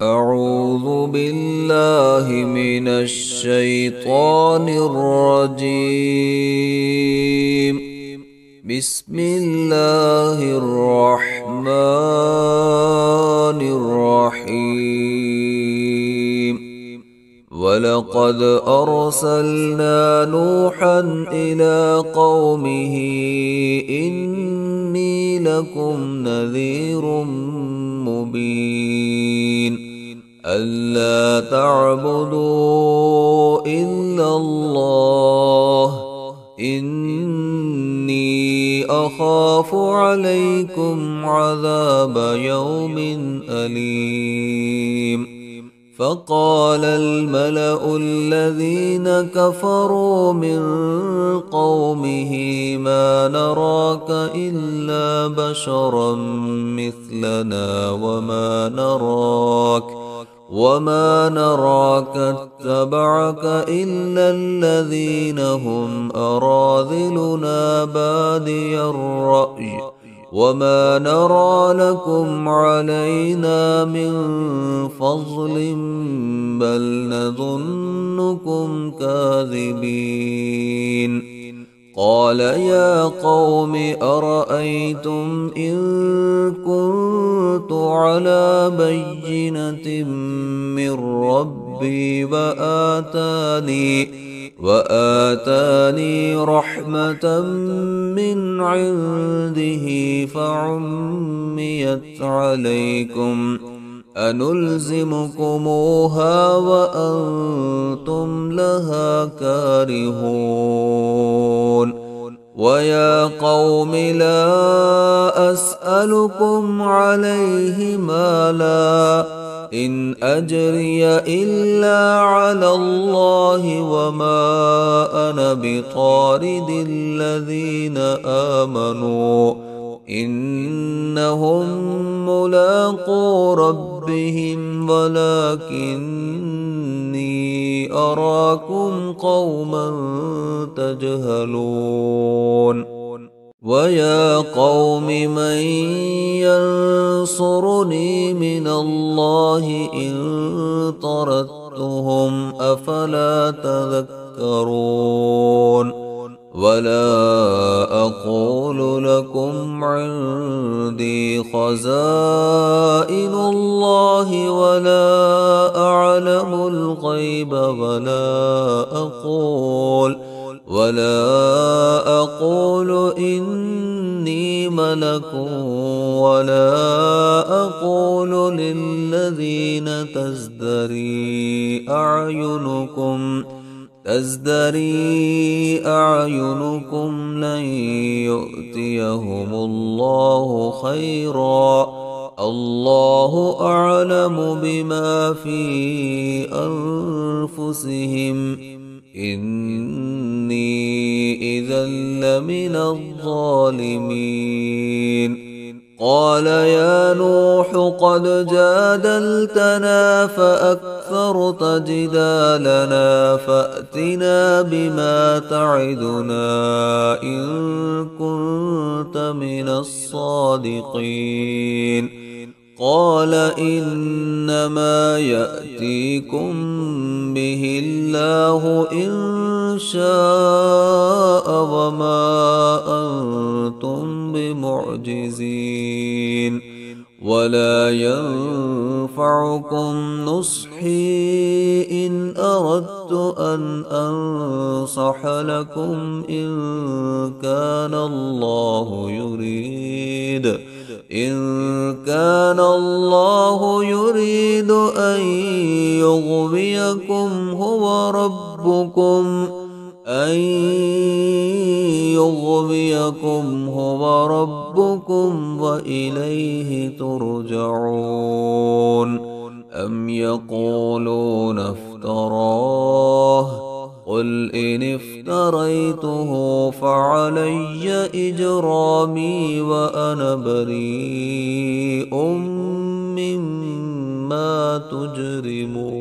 أعوذ بالله من الشيطان الرجيم. بسم الله الرحمن الرحيم. ولقد أرسلنا نوحا إلى قومه إني لكم نذير مبين ألا تعبدوا إلا الله إني أخاف عليكم عذاب يوم أليم. فقال الملأ الذين كفروا من قومه ما نراك إلا بشرا مثلنا وما نراك اتبعك إلا الذين هم أراذلنا بادي الرأي وما نرى لكم علينا من فضل بل نظنكم كاذبين. قال يا قوم أرأيتم إن كنت على بينة من ربي وآتاني رحمة من عنده فعميت عليكم أنلزمكموها وأنتم لها كارهون. ويا قوم لا أسألكم عليه مالا إن أجري إلا على الله وما أنا بطارد الذين آمنوا إنهم ملاقو ربهم ولكني أراكم قوما تجهلون. ويا قوم من ينصرني من الله إن طردتهم أفلا تذكرون. ولا أقول لكم عندي خزائن الله ولا أعلم الغيب ولا أقول إني ملك ولا أقول للذين تزدري أعينكم لن يؤتيهم الله خيرا الله أعلم بما في أنفسهم إني إذا لمن الظالمين. قال يا نوح قد جادلتنا فأكثرت جدالنا فأتنا بما تعدنا إن كنت من الصادقين. قال إنما يأتيكم به الله إن شاء وما أنتم بمعجزين. ولا ينفعكم نصحي إن أردت أن أنصح لكم إن كان الله يريد أن يغويكم هو ربكم وإليه ترجعون. أم يقولون افتراه قل إن افتريته فعلي إجرامي وأنا بريء مما تجرمون.